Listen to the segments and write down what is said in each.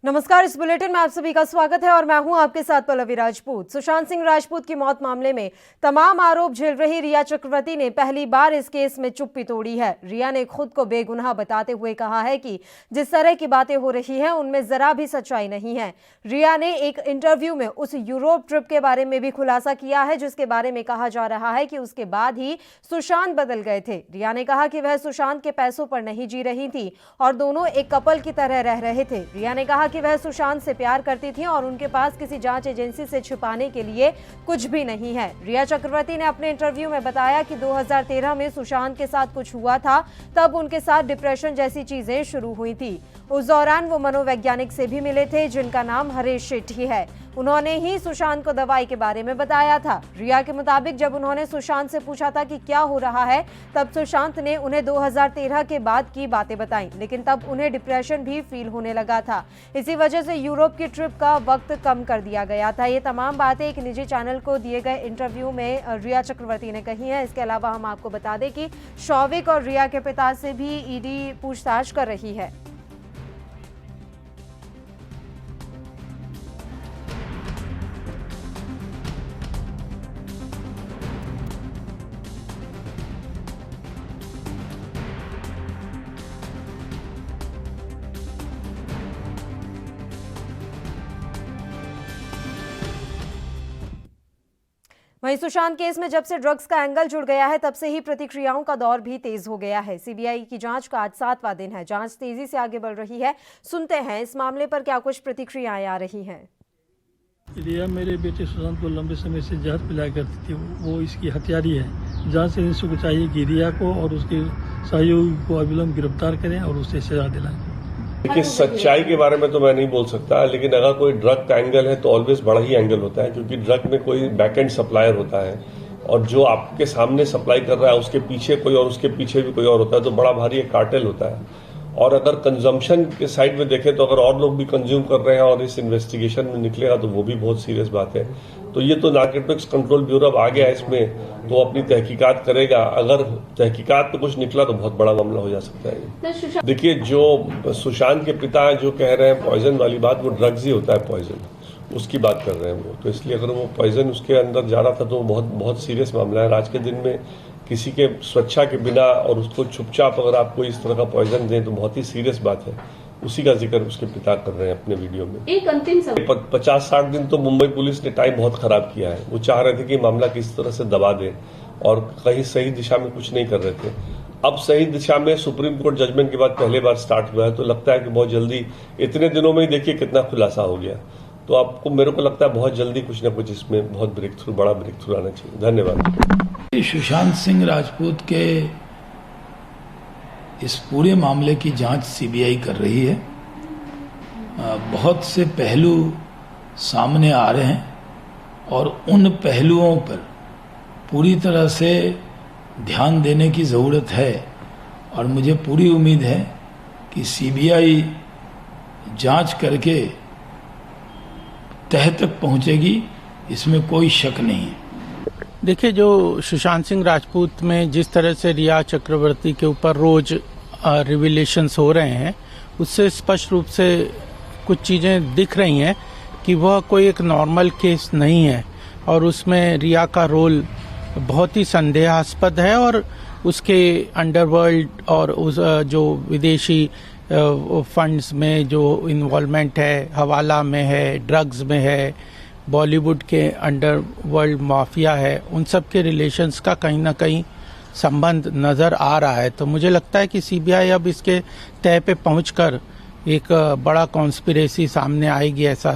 नमस्कार, इस बुलेटिन में आप सभी का स्वागत है और मैं हूं आपके साथ पल्लवी राजपूत। सुशांत सिंह राजपूत की मौत मामले में तमाम आरोप झेल रही रिया चक्रवर्ती ने पहली बार इस केस में चुप्पी तोड़ी है। रिया ने खुद को बेगुनाह बताते हुए कहा है कि जिस तरह की बातें हो रही हैं उनमें जरा भी सच्चाई नहीं है। रिया ने एक इंटरव्यू में उस यूरोप ट्रिप के बारे में भी खुलासा किया है जिसके बारे में कहा जा रहा है कि उसके बाद ही सुशांत बदल गए थे। रिया ने कहा कि वह सुशांत के पैसों पर नहीं जी रही थी और दोनों एक कपल की तरह रह रहे थे। रिया ने कहा कि वह सुशांत से प्यार करती थी और उनके पास किसी जांच एजेंसी से छिपाने के लिए कुछ भी नहीं है। रिया चक्रवर्ती ने अपने इंटरव्यू में बताया कि 2013 में सुशांत के साथ कुछ हुआ था, तब उनके साथ डिप्रेशन जैसी चीजें शुरू हुई थी। उस दौरान वो मनोवैज्ञानिक से भी मिले थे जिनका नाम हरीश शेट्टी है। उन्होंने ही सुशांत को दवाई के बारे में बताया था। रिया के मुताबिक जब उन्होंने सुशांत से पूछा था कि क्या हो रहा है, तब सुशांत ने उन्हें 2013 के बाद की बातें बताई, लेकिन तब उन्हें डिप्रेशन भी फील होने लगा था। इसी वजह से यूरोप की ट्रिप का वक्त कम कर दिया गया था। ये तमाम बातें एक निजी चैनल को दिए गए इंटरव्यू में रिया चक्रवर्ती ने कही हैं। इसके अलावा हम आपको बता दें कि शौविक और रिया के पिता से भी ईडी पूछताछ कर रही है। वहीं सुशांत केस में जब से ड्रग्स का एंगल जुड़ गया है, तब से ही प्रतिक्रियाओं का दौर भी तेज हो गया है। सीबीआई की जांच का आज 7वां दिन है। जांच तेजी से आगे बढ़ रही है। सुनते हैं इस मामले पर क्या कुछ प्रतिक्रियाएं आ रही हैं। रिया मेरे बेटे सुशांत को लंबे समय से जहर पिलाया करती थी। वो इसकी हत्यारी है। जांच एजेंसी को चाहिए कि रिया को और उसके सहयोगी को अविलंब गिरफ्तार करें और उसे सजा दिलाएं। देखिए, सच्चाई के बारे में तो मैं नहीं बोल सकता, लेकिन अगर कोई ड्रग का एंगल है तो ऑलवेज बड़ा ही एंगल होता है, क्योंकि ड्रग में कोई बैक एंड सप्लायर होता है और जो आपके सामने सप्लाई कर रहा है उसके पीछे कोई और उसके पीछे भी कोई और होता है, तो बड़ा भारी एक कार्टेल होता है। और अगर कंजम्पशन के साइड में देखें तो अगर और लोग भी कंज्यूम कर रहे हैं और इस इन्वेस्टिगेशन में निकलेगा तो वो भी बहुत सीरियस बात है। तो ये तो नारकोटिक्स कंट्रोल ब्यूरो अब आ गया है इसमें, तो अपनी तहकीकात करेगा। अगर तहकीकात में कुछ निकला तो बहुत बड़ा मामला हो जा सकता है। देखिए, जो सुशांत के पिता जो कह रहे हैं पॉइजन वाली बात, वो ड्रग्स ही होता है, पॉइजन उसकी बात कर रहे हैं वो। तो इसलिए अगर वो पॉइजन उसके अंदर जा रहा था तो बहुत बहुत सीरियस मामला है। आज के दिन में किसी के स्वेच्छा के बिना और उसको चुपचाप अगर आप कोई इस तरह का पॉइजन दें तो बहुत ही सीरियस बात है। उसी का जिक्र उसके पिता कर रहे हैं अपने वीडियो में। एक अंतिम 50-60 दिन तो मुंबई पुलिस ने टाइम बहुत खराब किया है। वो चाह रहे थे कि मामला किस तरह से दबा दें और कहीं सही दिशा में कुछ नहीं कर रहे थे। अब सही दिशा में सुप्रीम कोर्ट जजमेंट के बाद पहले बार स्टार्ट हुआ है, तो लगता है कि बहुत जल्दी, इतने दिनों में ही देखिए कितना खुलासा हो गया। तो आपको, मेरे को लगता है बहुत जल्दी कुछ ना कुछ इसमें बहुत बड़ा ब्रेक थ्रू आना चाहिए। धन्यवाद। सुशांत सिंह राजपूत के इस पूरे मामले की जांच सीबीआई कर रही है। बहुत से पहलू सामने आ रहे हैं और उन पहलुओं पर पूरी तरह से ध्यान देने की ज़रूरत है और मुझे पूरी उम्मीद है कि सीबीआई जांच करके तह तक पहुंचेगी, इसमें कोई शक नहीं है। देखिए, जो सुशांत सिंह राजपूत में जिस तरह से रिया चक्रवर्ती के ऊपर रोज रिविलेशंस हो रहे हैं, उससे स्पष्ट रूप से कुछ चीज़ें दिख रही हैं कि वह कोई एक नॉर्मल केस नहीं है और उसमें रिया का रोल बहुत ही संदेहास्पद है और उसके अंडरवर्ल्ड और उस जो विदेशी फंड्स में जो इन्वॉल्वमेंट है, हवाला में है, ड्रग्स में है, बॉलीवुड के अंडरवर्ल्ड माफिया है, उन सब के रिलेशंस का कहीं ना कहीं संबंध नज़र आ रहा है। तो मुझे लगता है कि सीबीआई अब इसके तह पे पहुंचकर एक बड़ा कॉन्स्पिरेसी सामने आएगी, ऐसा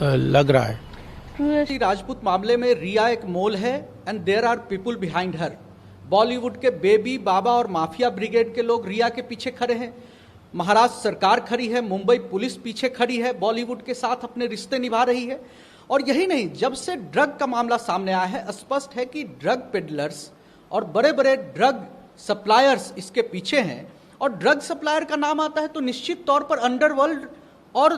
लग रहा है। राजपूत मामले में रिया एक मोल है and there are people behind her. Bollywood के बेबी, बाबा और माफिया ब्रिगेड के लोग रिया के पीछे खड़े हैं। महाराष्ट्र सरकार खड़ी है, मुंबई पुलिस पीछे खड़ी है, बॉलीवुड के साथ अपने रिश्ते निभा रही है। और यही नहीं, जब से ड्रग का मामला सामने आया है, स्पष्ट है कि ड्रग पेडलर्स और बड़े बड़े ड्रग सप्लायर्स इसके पीछे हैं। और ड्रग सप्लायर का नाम आता है तो निश्चित तौर पर अंडरवर्ल्ड और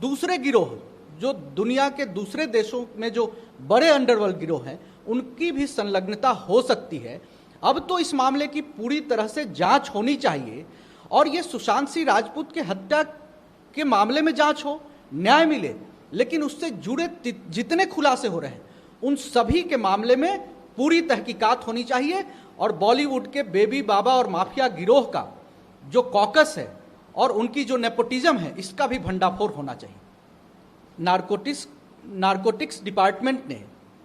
दूसरे गिरोह, जो दुनिया के दूसरे देशों में जो बड़े अंडरवर्ल्ड गिरोह हैं, उनकी भी संलग्नता हो सकती है। अब तो इस मामले की पूरी तरह से जांच होनी चाहिए और ये सुशांत सिंह राजपूत के हत्या के मामले में जांच हो, न्याय मिले, लेकिन उससे जुड़े जितने खुलासे हो रहे हैं उन सभी के मामले में पूरी तहकीकात होनी चाहिए और बॉलीवुड के बेबी बाबा और माफिया गिरोह का जो कॉकस है और उनकी जो नेपोटिज्म है इसका भी भंडाफोड़ होना चाहिए। नारकोटिक्स डिपार्टमेंट ने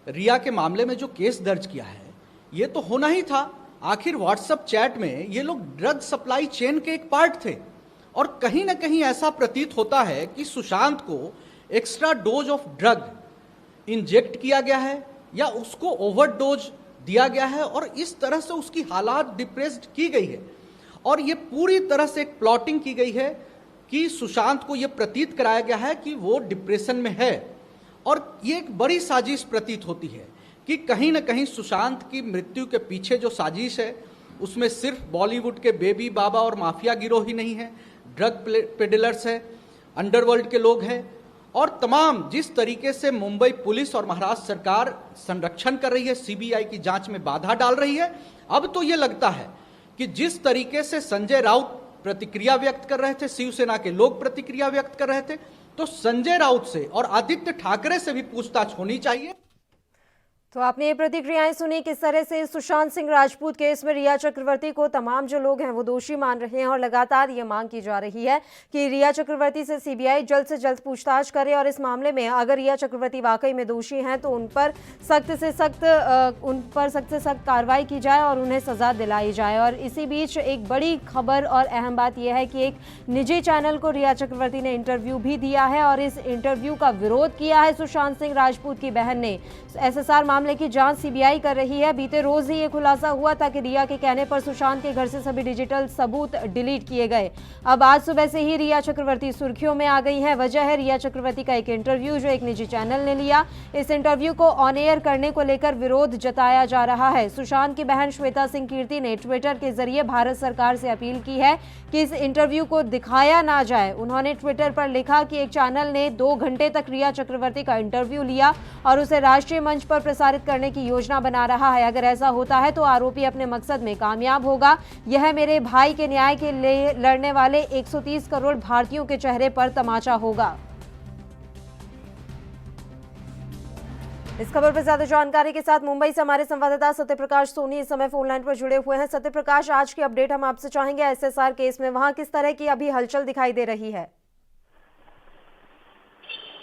रिया के मामले में जो केस दर्ज किया है ये तो होना ही था। आखिर व्हाट्सएप चैट में ये लोग ड्रग सप्लाई चेन के एक पार्ट थे और कहीं ना कहीं ऐसा प्रतीत होता है कि सुशांत को extra dose of drug inject किया गया है या उसको ओवरडोज दिया गया है और इस तरह से उसकी हालात डिप्रेस्ड की गई है और ये पूरी तरह से एक प्लॉटिंग की गई है कि सुशांत को ये प्रतीत कराया गया है कि वो डिप्रेशन में है और ये एक बड़ी साजिश प्रतीत होती है कि कहीं ना कहीं सुशांत की मृत्यु के पीछे जो साजिश है उसमें सिर्फ बॉलीवुड के बेबी बाबा और माफिया गिरोह ही नहीं है, ड्रग पेडलर्स है, अंडरवर्ल्ड के लोग हैं और तमाम जिस तरीके से मुंबई पुलिस और महाराष्ट्र सरकार संरक्षण कर रही है, सीबीआई की जांच में बाधा डाल रही है। अब तो ये लगता है कि जिस तरीके से संजय राउत प्रतिक्रिया व्यक्त कर रहे थे, शिवसेना के लोग प्रतिक्रिया व्यक्त कर रहे थे, तो संजय राउत से और आदित्य ठाकरे से भी पूछताछ होनी चाहिए। तो आपने ये प्रतिक्रियाएं सुनी किस तरह से सुशांत सिंह राजपूत केस में रिया चक्रवर्ती को तमाम जो लोग हैं वो दोषी मान रहे हैं और लगातार ये मांग की जा रही है कि रिया चक्रवर्ती से सीबीआई जल्द से जल्द पूछताछ करे और इस मामले में अगर रिया चक्रवर्ती वाकई में दोषी हैं तो उन पर सख्त से सख्त कार्रवाई की जाए और उन्हें सजा दिलाई जाए। और इसी बीच एक बड़ी खबर और अहम बात यह है कि एक निजी चैनल को रिया चक्रवर्ती ने इंटरव्यू भी दिया है और इस इंटरव्यू का विरोध किया है सुशांत सिंह राजपूत की बहन ने। एसएसआर मामले की जांच सीबीआई कर रही है। बीते रोज ही ये खुलासा हुआ था कि रिया के कहने पर सुशांत के घर से सभी डिजिटल सबूत डिलीट किए गए। अब आज सुबह से ही रिया चक्रवर्ती सुर्खियों में आ गई है। वजह है रिया चक्रवर्ती का एक इंटरव्यू जो एक निजी चैनल ने लिया। इस इंटरव्यू को ऑन एयर करने को लेकर विरोध जताया जा रहा है। सुशांत की बहन श्वेता सिंह कीर्ति ने ट्विटर के जरिए भारत सरकार से अपील की है कि इस इंटरव्यू को दिखाया ना जाए। उन्होंने ट्विटर पर लिखा कि एक चैनल ने 2 घंटे तक रिया चक्रवर्ती का इंटरव्यू लिया और उसे राष्ट्रीय मंच पर प्रसारित करने की योजना बना रहा है। अगर ऐसा होता है तो आरोपी अपने मकसद में कामयाब होगा। यह मेरे भाई के न्याय के लिए लड़ने वाले 130 करोड़ भारतीयों के चेहरे पर तमाचा होगा। इस खबर पर ज्यादा जानकारी के साथ मुंबई से हमारे संवाददाता सत्यप्रकाश सोनी इस समय फोन लाइन पर जुड़े हुए हैं। सत्यप्रकाश, आज की अपडेट हम आपसे चाहेंगे एसएसआर केस में, वहां किस तरह की अभी हलचल दिखाई दे रही है?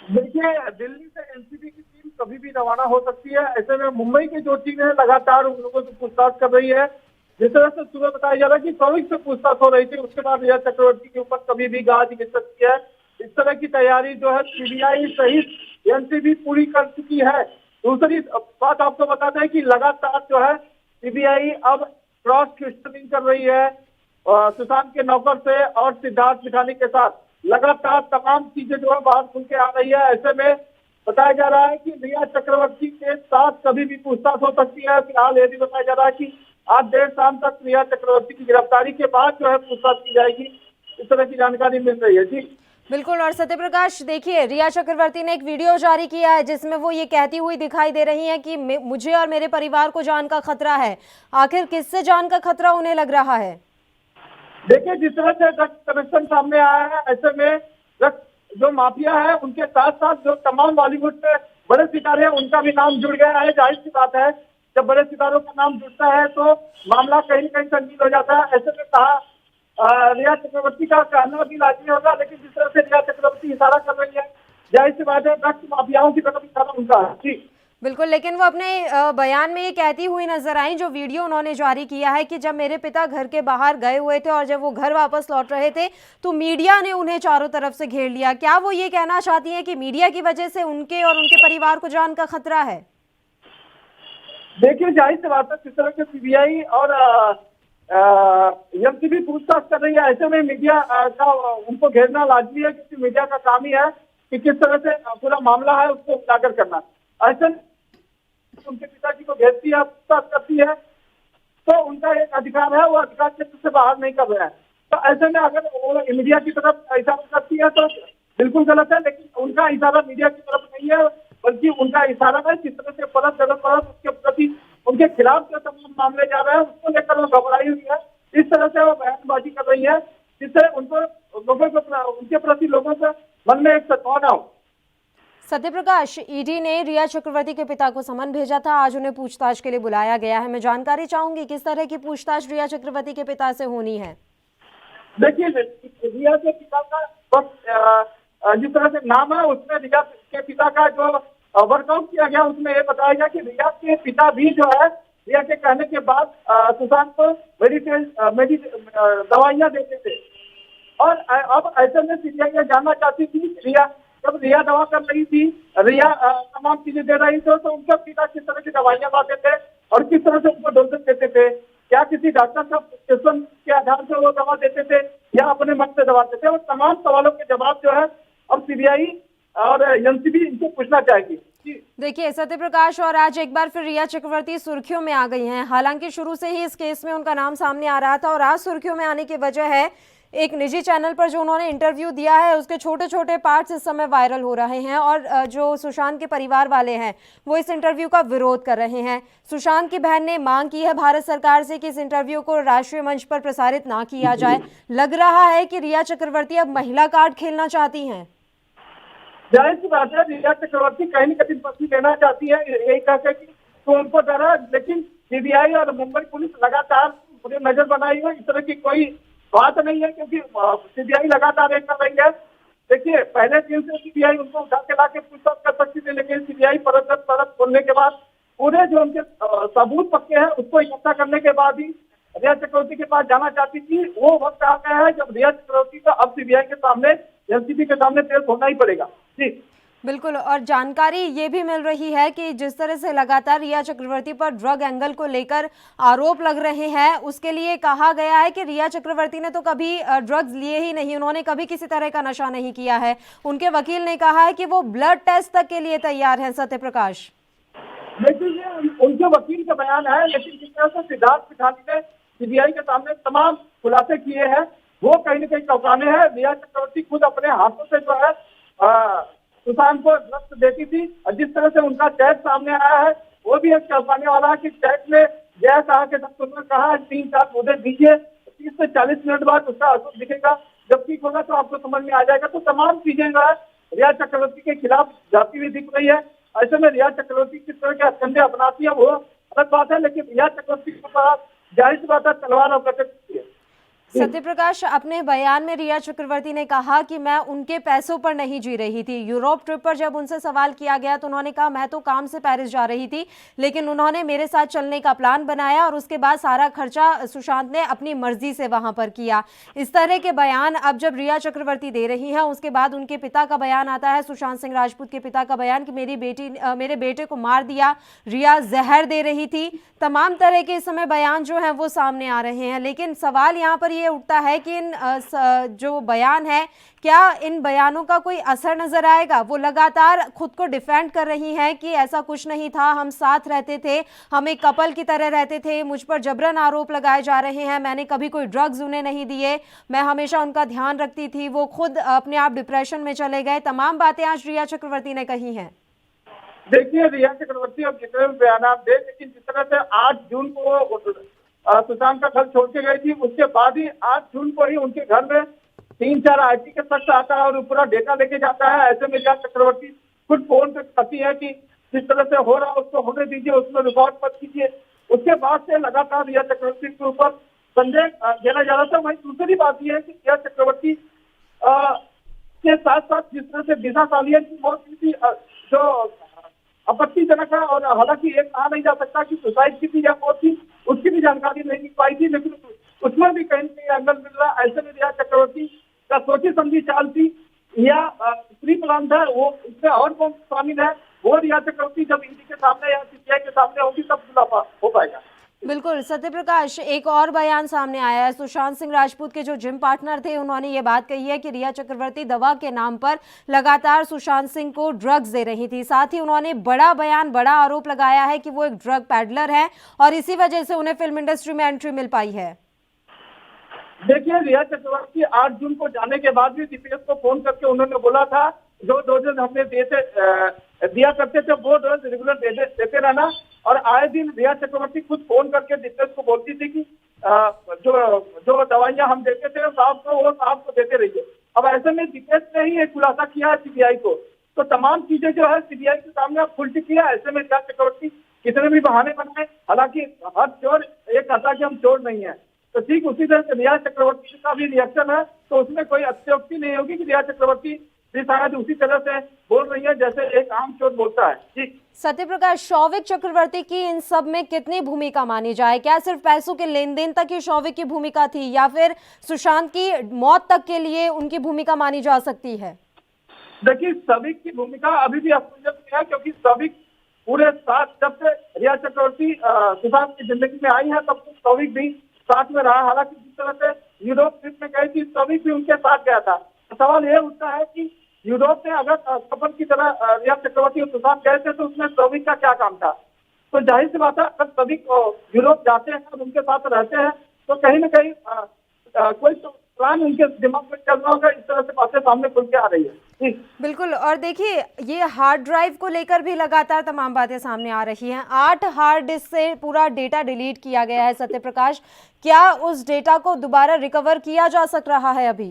देखिए, दिल्ली से एनसीबी की टीम कभी भी रवाना हो सकती है। ऐसे में मुंबई की जो टीम है लगातार उन लोगों से पूछताछ कर रही है। जिस तरह से सुबह बताया जा रहा है कि कौविक से पूछताछ हो रही थी, उसके बाद रिया चक्रवर्ती के ऊपर कभी भी गाज गिर सकती है। इस तरह की तैयारी जो है सीबीआई सहित एनसीबी पूरी कर चुकी है। दूसरी बात आपको बताते हैं कि लगातार जो है सीबीआई अब क्रॉस क्वेश्चनिंग कर रही है सुशांत के नौकर से और सिद्धार्थ मिठानी के साथ। लगातार तमाम चीजें जो है बाहर खुल के आ रही है। ऐसे में बताया जा रहा है कि रिया चक्रवर्ती के साथ कभी भी पूछताछ हो सकती है। फिलहाल ये भी बताया जा रहा है कि आज देर शाम तक रिया चक्रवर्ती की गिरफ्तारी के बाद जो है पूछताछ की जाएगी। इस तरह की जानकारी मिल रही है। जी बिल्कुल। और सत्यप्रकाश, देखिए, रिया चक्रवर्ती ने एक वीडियो जारी किया है जिसमें वो ये कहती हुई दिखाई दे रही हैं कि मुझे और मेरे परिवार को जान का खतरा है। आखिर किससे जान का खतरा उन्हें लग रहा है? देखिए, जिस तरह से ड्रग्स कनेक्शन सामने आया है, ऐसे में ड्रग्स जो माफिया है उनके साथ साथ जो तमाम बॉलीवुड के बड़े सितारे हैं उनका भी नाम जुड़ गया है। जाहिर सी बात है, जब बड़े सितारों का नाम जुड़ता है तो मामला कहीं न कहीं संगीन हो जाता है। ऐसे में कहा रिया चक्रवर्ती का कहना भी लाजमी होगा, लेकिन जिस तरह से रिया चक्रवर्ती इशारा कर रही है, जाहिर सी बात है ड्रग्स माफियाओं की तरफ इशारा उनका है। जी बिल्कुल। लेकिन वो अपने बयान में ये कहती हुई नजर आई, जो वीडियो उन्होंने जारी किया है, कि जब मेरे पिता घर के बाहर गए हुए थे और जब वो घर वापस लौट रहे थे तो मीडिया ने उन्हें चारों तरफ से घेर लिया। क्या वो ये कहना चाहती हैं कि मीडिया की वजह से उनके और उनके परिवार को जान का खतरा है? देखिए, जाहिर सी बात है जिस तरह से सीबीआई और एनसीबी पूछताछ कर रही है, ऐसे में मीडिया का उनको घेरना लाजमी है, क्योंकि मीडिया का काम ही है कि किस तरह से पूरा मामला है उसको उजागर करना। ऐसे उनके पिताजी को घेरती है, पूछताछ करती है, तो उनका एक अधिकार है, वो अधिकार क्षेत्र से बाहर नहीं कर रहे हैं। तो ऐसे में अगर वो मीडिया की तरफ इशारा करती है तो बिल्कुल गलत है, लेकिन उनका इशारा मीडिया की तरफ नहीं है, बल्कि उनका इशारा है जिस तरह से परत दर परत उसके प्रति उनके खिलाफ जो तमाम मामले जा रहे हैं उसको लेकर वो घबराई हुई है। इस तरह से वो बयानबाजी कर रही है जिससे उनको लोगों को उनके प्रति लोगों को मन में एक सद्भावना हो। सत्यप्रकाश, ईडी ने रिया चक्रवर्ती के पिता को समन भेजा था, आज उन्हें पूछताछ के लिए बुलाया गया है। मैं जानकारी चाहूंगी किस तरह की पूछताछ रिया चक्रवर्ती के पिता से होनी है। देखिए, रिया के पिता का बस जिस तरह से नाम है उसमें रिया के पिता का जो वर्कआउट किया गया उसमें ये बताया गया कि रिया के पिता भी जो है रिया के कहने के बाद सुशांत को दवाइयां देते थे। और अब ऐसे में सीबीआई ये जानना चाहती थी रिया, जब रिया दवा कर रही थी, रिया तमाम चीजें दे रही थी, तो उनके पिता किस तरह की दवाइयां खाते थे और किस तरह से उनको डोजेस देते थे। क्या किसी डॉक्टर का प्रिस्क्रिप्शन के आधार पर वो दवा देते थे या अपने मन से दवा देते थे। और तमाम सवालों के जवाब जो है अब सीबीआई और एनसीबी इनसे पूछना चाहेगी। देखिए सत्यप्रकाश, और आज एक बार फिर रिया चक्रवर्ती सुर्खियों में आ गई हैं। हालांकि शुरू से ही इस केस में उनका नाम सामने आ रहा था और आज सुर्खियों में आने की वजह है एक निजी चैनल पर जो उन्होंने इंटरव्यू दिया है उसके छोटे छोटे पार्ट्स इस समय वायरल हो रहे हैं और जो सुशांत के परिवार वाले हैं वो इस इंटरव्यू का विरोध कर रहे हैं। सुशांत की बहन ने मांग की है भारत सरकार से कि इस इंटरव्यू को राष्ट्रीय मंच पर प्रसारित ना किया जाए। लग रहा है कि रिया चक्रवर्ती अब महिला कार्ड खेलना चाहती हैं। जाहिर सी बात है, रिया चक्रवर्ती कहीं न कहीं बदली लेना चाहती है, यही कहकर कि तो उनको डर है। लेकिन सीबीआई और मुंबई पुलिस लगातार उन्हें नजर बनाई हुई, इस तरह की कोई बात नहीं है क्योंकि सीबीआई लगातार एक कर रही है। देखिए, पहले दिन से सीबीआई उनको उठा के ला के पूछताछ कर सकती थी, लेकिन सीबीआई परत खोलने के बाद पूरे जो उनके सबूत पक्के हैं उसको इकट्ठा करने के बाद ही रिया चक्रवर्ती के पास जाना चाहती थी। वो वक्त आ गया है जब रिया चक्रवर्ती को अब सीबीआई के सामने, एनसीबी के सामने पेश होना ही पड़ेगा। जी बिल्कुल, और जानकारी ये भी मिल रही है कि जिस तरह से लगातार रिया चक्रवर्ती पर ड्रग एंगल को लेकर आरोप लग रहे हैं, उसके लिए कहा गया है कि रिया चक्रवर्ती ने तो कभी ड्रग्स लिए ही नहीं, उन्होंने कभी किसी तरह का नशा नहीं किया है। उनके वकील ने कहा है कि वो ब्लड टेस्ट तक के लिए तैयार हैं। सत्यप्रकाश, देखिए, उनके वकील का बयान है, लेकिन जिस तरह से सिद्धार्थ पिठानी ने सीबीआई के सामने तमाम खुलासे किए हैं वो कहीं न कहीं चौंकाने हैं। रिया चक्रवर्ती खुद अपने हाथों से जो है सुशांत को ड्रग्स देती थी और जिस तरह से उनका चैट सामने आया है वो भी एक चौंकाने वाला है कि चैट में जय कहा के डॉक्टर ने कहा 3-4 मुद्दे दीजिए, 30 से 40 मिनट बाद उसका असर दिखेगा, जब ठीक होगा तो आपको समझ में आ जाएगा। तो तमाम चीजें जो है रिया चक्रवर्ती के खिलाफ जाती हुई दिख रही है। ऐसे में रिया चक्रवर्ती किस तरह के हथकंडे अपनाती है वो अलग बात है, लेकिन रिया चक्रवर्ती के पास जाहिर सी बात है तलवार और कटक है। सत्यप्रकाश, अपने बयान में रिया चक्रवर्ती ने कहा कि मैं उनके पैसों पर नहीं जी रही थी। यूरोप ट्रिप पर जब उनसे सवाल किया गया तो उन्होंने कहा मैं तो काम से पेरिस जा रही थी, लेकिन उन्होंने मेरे साथ चलने का प्लान बनाया और उसके बाद सारा खर्चा सुशांत ने अपनी मर्जी से वहां पर किया। इस तरह के बयान अब जब रिया चक्रवर्ती दे रही हैं, उसके बाद उनके पिता का बयान आता है, सुशांत सिंह राजपूत के पिता का बयान कि मेरे बेटे को मार दिया, रिया जहर दे रही थी। तमाम तरह के इस समय बयान जो हैं वो सामने आ रहे हैं, लेकिन सवाल यहाँ पर ये उठता है कि इन जो बयान है क्या इन बयानों का कोई असर नजर आएगा। वो लगातार खुद को डिफेंड कर रही हैं कि ऐसा कुछ नहीं था, हम साथ रहते थे, हम एक कपल की तरह रहते थे, मुझ पर जबरन आरोप लगाए जा रहे हैं, मैंने कभी कोई ड्रग्स उन्हें नहीं दिए, मैं हमेशा उनका ध्यान रखती थी, वो खुद अपने आप डिप्रेशन में चले गए। तमाम बातें आज रिया चक्रवर्ती ने कही हैं। देखिए, रिया चक्रवर्ती अब जितने भी बयान दे, लेकिन जिस तरह से 8 जून को सुशांत का घर छोड़ के गई थी, उसके बाद ही 8 जून को ही उनके घर में 3-4 आईटी के शख्स आता है और पूरा डेटा लेके जाता है। ऐसे में रिया चक्रवर्ती खुद फोन पे कहती है कि जिस तरह से हो रहा है उसको होने दीजिए, उसमें रिकॉर्ड मत कीजिए। उसके बाद से लगातार रिया चक्रवर्ती के ऊपर संदेह देना जा रहा था। वही दूसरी बात यह है कि रिया चक्रवर्ती के साथ साथ जिस तरह से दिशा सालिया की मौत की जो आपत्तिजनक है, और हालांकि ये कहा नहीं जा सकता कि सुसाइड की थी या मौत थी, उसकी भी जानकारी नहीं मिल पाई थी, लेकिन उसमें भी कहीं कहीं एंगल मिल रहा है। ऐसे में रिया चक्रवर्ती का सोची समझी चाल थी या प्री प्लान था, वो इसमें और कौन शामिल है वो रिया चक्रवर्ती जब ईडी के सामने या सीबीआई के सामने होगी तब खुलासा हो पाएगा। बिल्कुल सत्यप्रकाश, एक और बयान सामने आया है। सुशांत सिंह राजपूत के जो जिम पार्टनर थे उन्होंने ये बात कही है कि रिया चक्रवर्ती दवा के नाम पर लगातार सुशांत सिंह को ड्रग्स दे रही थी। साथ ही उन्होंने बड़ा आरोप लगाया है कि वो एक ड्रग पैडलर है और इसी वजह से उन्हें फिल्म इंडस्ट्री में एंट्री मिल पाई है। देखिए, रिया चक्रवर्ती 8 जून को जाने के बाद भी दीपेश को फोन करके उन्होंने बोला था जो डोजेज हमने दिया करते थे वो डोज रेगुलर देते रहना, और आए दिन रिया चक्रवर्ती खुद फोन करके दीपेश को बोलती थी कि जो दवाइयां हम देते थे साहब को वो साहब को देते रहिए। अब ऐसे में दिपेश ने ही एक खुलासा किया है सीबीआई को, तो तमाम चीजें जो है सीबीआई के सामने अब खुल चुकी है। ऐसे में रिया चक्रवर्ती कितने भी बहाने बनाए, हालांकि हर चोर ये कहता कि हम चोर नहीं है, तो ठीक उसी तरह से रिया चक्रवर्ती का भी रिएक्शन है, तो उसमें कोई अत्योक्ति नहीं होगी कि रिया चक्रवर्ती भी शायद उसी तरह से बोल रही है जैसे एक आम चोर बोलता है। जी सत्यप्रकाश, शौविक चक्रवर्ती की इन सब में कितनी भूमिका मानी जाए? क्या सिर्फ पैसों के लेन देन तक ही शौविक की भूमिका थी या फिर सुशांत की मौत तक के लिए उनकी भूमिका मानी जा सकती है? देखिए, शौविक की भूमिका अभी भी असमंजस में है, क्योंकि शौविक पूरे साथ जब से रिया चक्रवर्ती सुशांत की जिंदगी में आई है तब से शौविक भी साथ में रहा। हालांकि जिस तरह से यूरोप ट्रिप में गई थी, शौविक भी उनके साथ गया था। तो सवाल यह उठता है कि यूरोप में अगर कपल की तरह रिया चक्रवर्ती और सुशांत गए थे तो उसमें शौविक का क्या काम था? तो जाहिर सी बात है, अगर शौविक यूरोप जाते हैं और उनके साथ रहते हैं तो कहीं ना कहीं कोई तो प्लान उनके दिमाग में चल रहा होगा। इस तरह से बातें सामने खुल के आ रही है। बिल्कुल। और देखिए, ये हार्ड ड्राइव को लेकर भी लगातार तमाम बातें सामने आ रही हैं। 8 हार्ड डिस्क से पूरा डेटा डिलीट किया गया है। सत्यप्रकाश, क्या उस डेटा को दोबारा रिकवर किया जा सक रहा है अभी?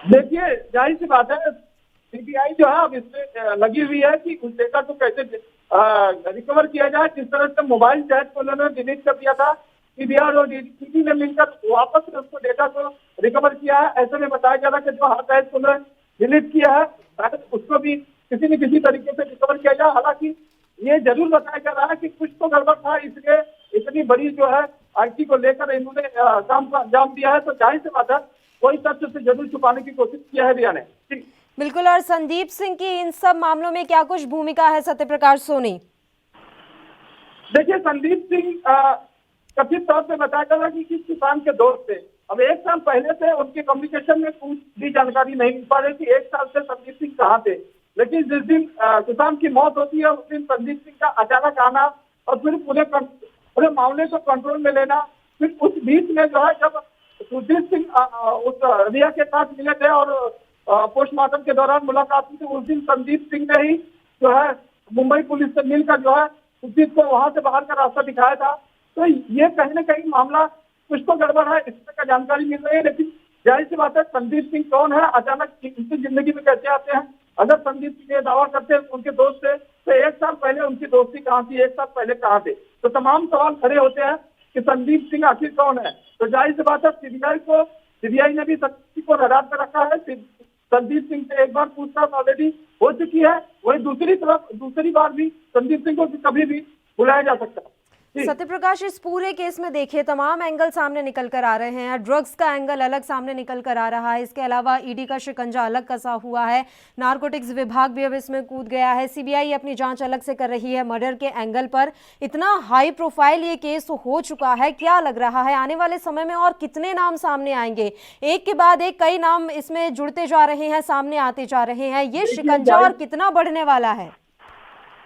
देखिए, जाहिर सी बात है, सीबीआई जो है अब इसमें लगी हुई है कि उस डेटा को कैसे रिकवर किया जाए। जिस तरह से मोबाइल चैट को उन्होंने डिलीट कर दिया था, सीबीआई और डीजीपी ने मिलकर वापस से उसको डेटा को रिकवर किया है। ऐसे में बताया जा रहा है कि जो हार्ड ड्राइव को उन्होंने डिलीट किया है शायद उसको भी किसी न किसी तरीके से रिकवर किया जाए। हालांकि ये जरूर बताया जा रहा है कि कुछ तो गड़बड़ था, इसलिए इतनी बड़ी जो है आईटी को लेकर इन्होंने काम को अंजाम दिया है। तो जाहिर सी बात है, कोई तथ्य से जरूर छुपाने की कोशिश किया है रिया ने। बिल्कुल। और संदीप सिंह की इन सब मामलों में क्या कुछ भूमिका है सत्यप्रकाश सोनी? देखिए, संदीप सिंह कथित तौर पे बताया जा रहा है कि किसान के दोस्त थे। अब 1 साल पहले से उनके कम्युनिकेशन में कुछ भी जानकारी नहीं मिल पा रही थी 1 साल से संदीप सिंह कहाँ थे। लेकिन जिस दिन किसान की मौत होती है उस दिन संदीप सिंह का अचानक आना और फिर पूरे मामले को कंट्रोल में लेना। फिर उस बीच में जो है जब सुधीर सिंह उस रिया के साथ मिले थे और पोस्टमार्टम के दौरान मुलाकात हुई थी, उस दिन संदीप सिंह ने ही जो है मुंबई पुलिस से मिलकर जो है सुधीर को वहां से बाहर का रास्ता दिखाया था। तो ये कहीं ना कहीं मामला कुछ तो गड़बड़ है, इसमें का जानकारी मिल रही है। लेकिन जाहिर सी बात है, संदीप सिंह कौन है, अचानक उनकी जिंदगी में कैसे आते हैं? अगर संदीप सिंह ये दावा करते हैं उनके दोस्त थे, तो 1 साल पहले उनकी दोस्ती कहाँ थी, 1 साल पहले कहाँ थे? तो तमाम सवाल खड़े होते हैं कि संदीप सिंह आखिर कौन है। तो जाहिर सी बात है, सीबीआई ने भी संदीप को रडार पर रखा है। संदीप सिंह से एक बार पूछताछ ऑलरेडी हो चुकी है, वही दूसरी बार भी संदीप सिंह को कभी भी बुलाया जा सकता है। सत्यप्रकाश, इस पूरे केस में देखिए तमाम एंगल सामने निकल कर आ रहे हैं। ड्रग्स का एंगल अलग सामने निकल कर आ रहा है, इसके अलावा ईडी का शिकंजा अलग कसा हुआ है, नारकोटिक्स विभाग भी अब इसमें कूद गया है, सीबीआई अपनी जांच अलग से कर रही है मर्डर के एंगल पर। इतना हाई प्रोफाइल ये केस हो चुका है, क्या लग रहा है आने वाले समय में और कितने नाम सामने आएंगे? एक के बाद एक कई नाम इसमें जुड़ते जा रहे हैं, सामने आते जा रहे हैं। ये शिकंजा और कितना बढ़ने वाला है?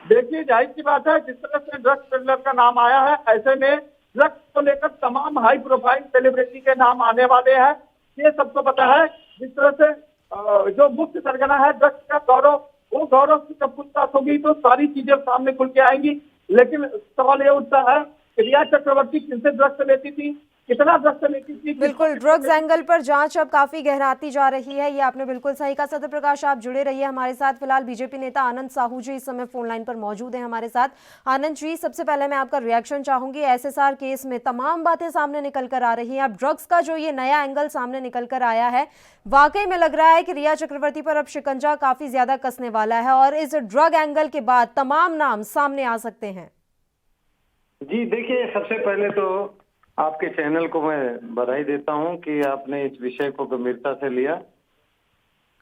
देखिए, जाहिर सी बात है, जिस तरह से ड्रग्स पेडलर का नाम आया है, ऐसे में ड्रग्स को लेकर तमाम हाई प्रोफाइल सेलिब्रिटी के नाम आने वाले हैं। ये सबको पता है। जिस तरह से जो मुख्य सरगना है ड्रग्स का गौरव, वो गौरव की जब पूछताछ होगी तो सारी चीजें सामने खुल के आएंगी। लेकिन सवाल ये उठता है कि रिया चक्रवर्ती किनसे ड्रग्स लेती थी, कितना ड्रग्स लेती थी? बिल्कुल, ड्रग्स एंगल पर जांच अब काफी गहराती जा रही है, ये आपने बिल्कुल सही कहा। सत्यप्रकाश, आप जुड़े रहिए हमारे साथ। फिलहाल बीजेपी नेता आनंद साहू जी इस समय फोन लाइन पर मौजूद हैं हमारे साथ। आनंद जी, सबसे पहले मैं आपका रिएक्शन चाहूंगी। एसएसआर केस में तमाम बातें सामने निकल कर आ रही हैं, अब ड्रग्स का जो ये नया एंगल सामने निकल कर आया है, वाकई में लग रहा है कि रिया चक्रवर्ती पर अब शिकंजा काफी ज्यादा कसने वाला है और इस ड्रग एंगल के बाद तमाम नाम सामने आ सकते हैं। जी देखिए, सबसे पहले तो आपके चैनल को मैं बधाई देता हूं कि आपने इस विषय को गंभीरता से लिया।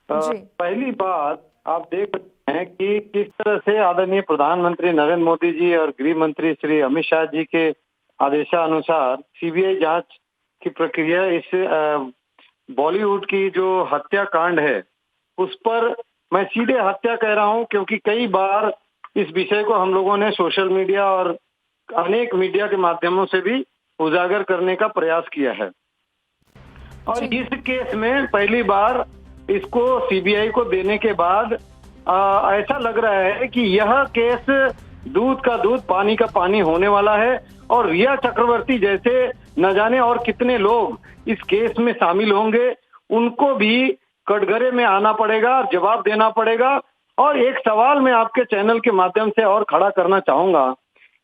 पहली बात, आप देख सकते हैं कि किस तरह से आदरणीय प्रधानमंत्री नरेंद्र मोदी जी और गृह मंत्री श्री अमित शाह जी के आदेशानुसार सीबीआई जांच की प्रक्रिया इस बॉलीवुड की जो हत्याकांड है उस पर मैं सीधे हत्या कह रहा हूं, क्योंकि कई बार इस विषय को हम लोगों ने सोशल मीडिया और अनेक मीडिया के माध्यमों से भी उजागर करने का प्रयास किया है। और इस केस में पहली बार इसको सीबीआई को देने के बाद ऐसा लग रहा है कि यह केस दूध का दूध पानी का पानी होने वाला है और रिया चक्रवर्ती जैसे न जाने और कितने लोग इस केस में शामिल होंगे, उनको भी कटघरे में आना पड़ेगा, जवाब देना पड़ेगा। और एक सवाल मैं आपके चैनल के माध्यम से और खड़ा करना चाहूंगा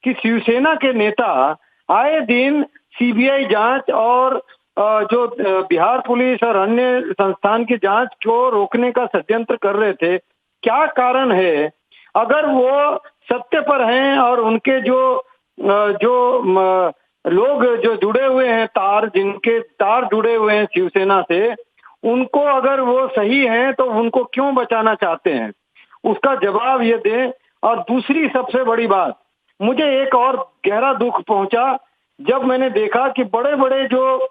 कि शिवसेना के नेता आए दिन सीबीआई जांच और जो बिहार पुलिस और अन्य संस्थान की जांच को रोकने का षड्यंत्र कर रहे थे, क्या कारण है? अगर वो सत्य पर हैं और उनके लोग जो जुड़े हुए हैं, जिनके तार जुड़े हुए हैं शिवसेना से, उनको अगर वो सही हैं तो उनको क्यों बचाना चाहते हैं? उसका जवाब ये दें। और दूसरी सबसे बड़ी बात, मुझे एक और गहरा दुख पहुंचा जब मैंने देखा कि बड़े बड़े जो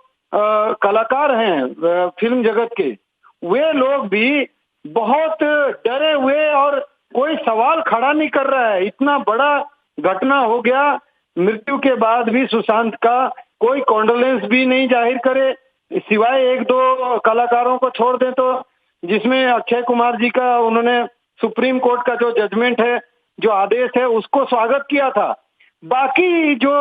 कलाकार हैं फिल्म जगत के, वे लोग भी बहुत डरे हुए और कोई सवाल खड़ा नहीं कर रहा है। इतना बड़ा घटना हो गया, मृत्यु के बाद भी सुशांत का कोई कॉन्डोलेंस भी नहीं जाहिर करे, सिवाय एक दो कलाकारों को छोड़ दें तो, जिसमें अक्षय कुमार जी का उन्होंने सुप्रीम कोर्ट का जो जजमेंट है, जो आदेश है, उसको स्वागत किया था। बाकी जो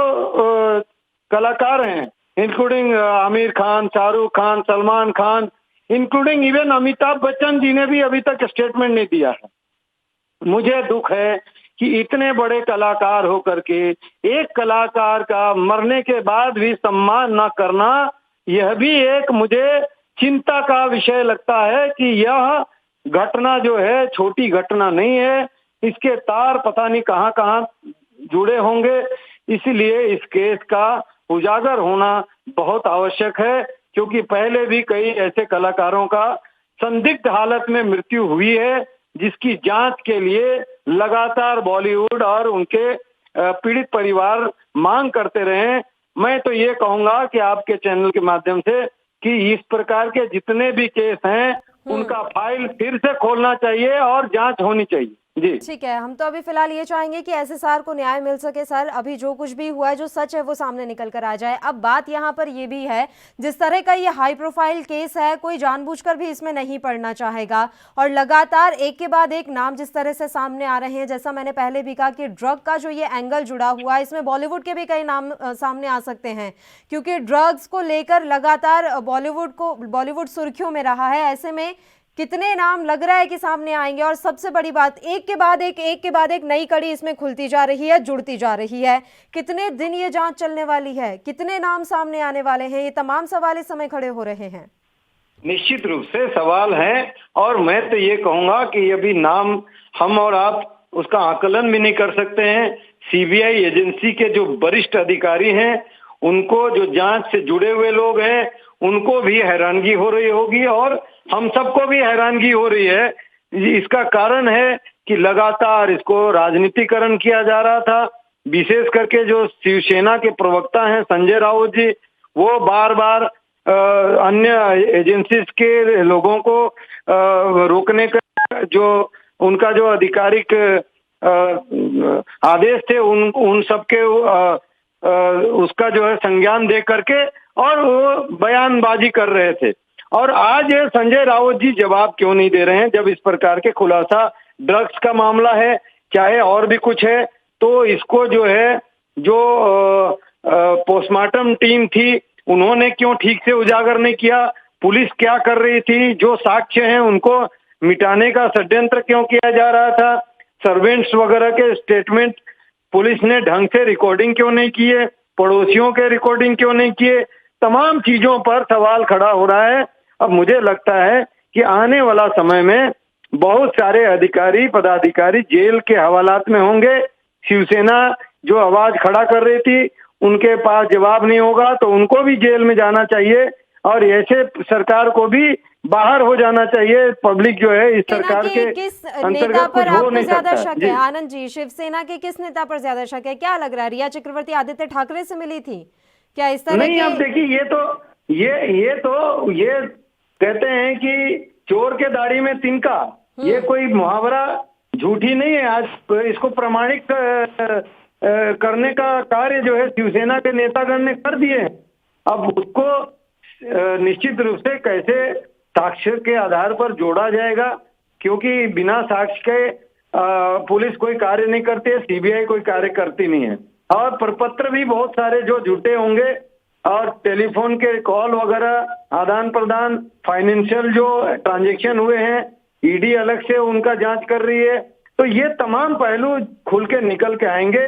कलाकार हैं, including Aamir Khan, Shahrukh Khan, Salman Khan, including even Amitabh Bachchan ji ने भी अभी तक स्टेटमेंट नहीं दिया है। मुझे दुख है कि इतने बड़े कलाकार होकर के एक कलाकार का मरने के बाद भी सम्मान न करना, यह भी एक मुझे चिंता का विषय लगता है कि यह घटना जो है छोटी घटना नहीं है, इसके तार पता नहीं कहां कहां जुड़े होंगे। इसलिए इस केस का उजागर होना बहुत आवश्यक है, क्योंकि पहले भी कई ऐसे कलाकारों का संदिग्ध हालत में मृत्यु हुई है, जिसकी जांच के लिए लगातार बॉलीवुड और उनके पीड़ित परिवार मांग करते रहे। मैं तो ये कहूंगा कि आपके चैनल के माध्यम से कि इस प्रकार के जितने भी केस हैं उनका फाइल फिर से खोलना चाहिए और जांच होनी चाहिए। जी ठीक है, हम तो अभी फिलहाल ये चाहेंगे कि एसएसआर को न्याय मिल सके। सर, अभी जो कुछ भी हुआ है, जो सच है वो सामने निकल कर आ जाए। अब बात यहाँ पर ये भी है, जिस तरह का ये हाई प्रोफाइल केस है, कोई जानबूझकर भी इसमें नहीं पड़ना चाहेगा, और लगातार एक के बाद एक नाम जिस तरह से सामने आ रहे हैं, जैसा मैंने पहले भी कहा कि ड्रग का जो ये एंगल जुड़ा हुआ है, इसमें बॉलीवुड के भी कई नाम सामने आ सकते हैं, क्योंकि ड्रग्स को लेकर लगातार बॉलीवुड सुर्खियों में रहा है। ऐसे में कितने नाम लग रहा है कि सामने आएंगे, और सबसे बड़ी बात, एक के बाद एक नई कड़ी इसमें खुलती जा रही है, जुड़ती जा रही है। कितने दिन ये जांच चलने वाली है, कितने नाम सामने आने वाले हैं, ये तमाम सवाल इस समय खड़े हो रहे हैं। निश्चित रूप से सवाल हैं, और मैं तो ये कहूंगा कि ये भी नाम हम और आप उसका आकलन भी नहीं कर सकते हैं। सीबीआई एजेंसी के जो वरिष्ठ अधिकारी हैं, उनको, जो जांच से जुड़े हुए लोग हैं, उनको भी हैरानगी हो रही होगी और हम सबको भी हैरानगी हो रही है। इसका कारण है कि लगातार इसको राजनीतिकरण किया जा रहा था। विशेष करके जो शिवसेना के प्रवक्ता हैं संजय राउत जी, वो बार बार अन्य एजेंसीज के लोगों को रोकने का जो उनका जो आधिकारिक आदेश थे, उन सबके उसका जो है संज्ञान दे करके और वो बयानबाजी कर रहे थे। और आज संजय राउत जी जवाब क्यों नहीं दे रहे हैं, जब इस प्रकार के खुलासा ड्रग्स का मामला है, चाहे और भी कुछ है, तो इसको जो है जो पोस्टमार्टम टीम थी, उन्होंने क्यों ठीक से उजागर नहीं किया? पुलिस क्या कर रही थी? जो साक्ष्य हैं उनको मिटाने का षड्यंत्र क्यों किया जा रहा था? सर्वेंट्स वगैरह के स्टेटमेंट पुलिस ने ढंग से रिकॉर्डिंग क्यों नहीं किए? पड़ोसियों के रिकॉर्डिंग क्यों नहीं किए? तमाम चीजों पर सवाल खड़ा हो रहा है। अब मुझे लगता है कि आने वाला समय में बहुत सारे अधिकारी पदाधिकारी जेल के हवालात में होंगे। शिवसेना जो आवाज खड़ा कर रही थी, उनके पास जवाब नहीं होगा तो उनको भी जेल में जाना चाहिए, और ऐसे सरकार को भी बाहर हो जाना चाहिए। पब्लिक जो है इस सरकार के किस नेता पर हो आपको नहीं ज्यादा सकता। शक है? आनंद जी, शिवसेना के किस नेता पर ज्यादा शक है? क्या लग रहा है, रिया चक्रवर्ती आदित्य ठाकरे से मिली थी क्या? इस तरह नहीं, अब देखिए, ये कहते हैं कि चोर के दाढ़ी में तिनका, ये कोई मुहावरा झूठी नहीं है। आज इसको प्रमाणित करने का कार्य जो है शिवसेना के नेतागण ने कर दिए। अब उसको निश्चित रूप से कैसे साक्ष्य के आधार पर जोड़ा जाएगा, क्योंकि बिना साक्ष्य के पुलिस कोई कार्य नहीं करती है, सीबीआई कोई कार्य करती नहीं है, और प्रपत्र भी बहुत सारे जो झूठे होंगे और टेलीफोन के कॉल वगैरह आदान प्रदान, फाइनेंशियल जो ट्रांजैक्शन हुए हैं, ईडी अलग से उनका जांच कर रही है। तो ये तमाम पहलू खुल के निकल के आएंगे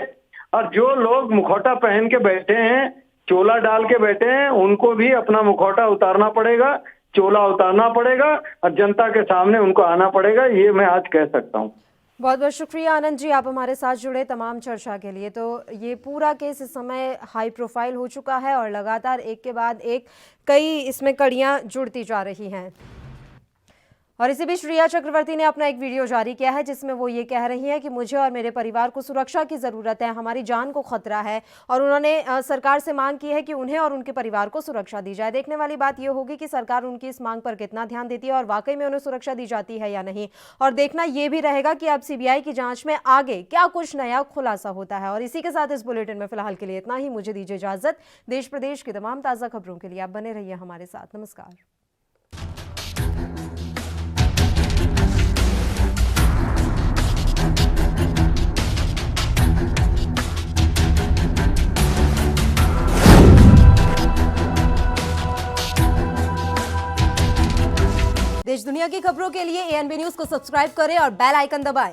और जो लोग मुखौटा पहन के बैठे हैं, चोला डाल के बैठे हैं, उनको भी अपना मुखौटा उतारना पड़ेगा, चोला उतारना पड़ेगा और जनता के सामने उनको आना पड़ेगा। ये मैं आज कह सकता हूँ। बहुत बहुत शुक्रिया आनंद जी, आप हमारे साथ जुड़े तमाम चर्चा के लिए। तो ये पूरा केस इस समय हाई प्रोफाइल हो चुका है और लगातार एक के बाद एक कई इसमें कड़ियां जुड़ती जा रही हैं। और इसी बीच रिया चक्रवर्ती ने अपना एक वीडियो जारी किया है जिसमें वो ये कह रही हैं कि मुझे और मेरे परिवार को सुरक्षा की ज़रूरत है, हमारी जान को खतरा है और उन्होंने सरकार से मांग की है कि उन्हें और उनके परिवार को सुरक्षा दी जाए। देखने वाली बात ये होगी कि सरकार उनकी इस मांग पर कितना ध्यान देती है और वाकई में उन्हें सुरक्षा दी जाती है या नहीं। और देखना ये भी रहेगा कि अब सीबीआई की जाँच में आगे क्या कुछ नया खुलासा होता है। और इसी के साथ इस बुलेटिन में फिलहाल के लिए इतना ही। मुझे दीजिए इजाज़त। देश प्रदेश की तमाम ताज़ा खबरों के लिए आप बने रहिए हमारे साथ। नमस्कार। देश दुनिया की खबरों के लिए ANB न्यूज़ को सब्सक्राइब करें और बेल आइकन दबाएं।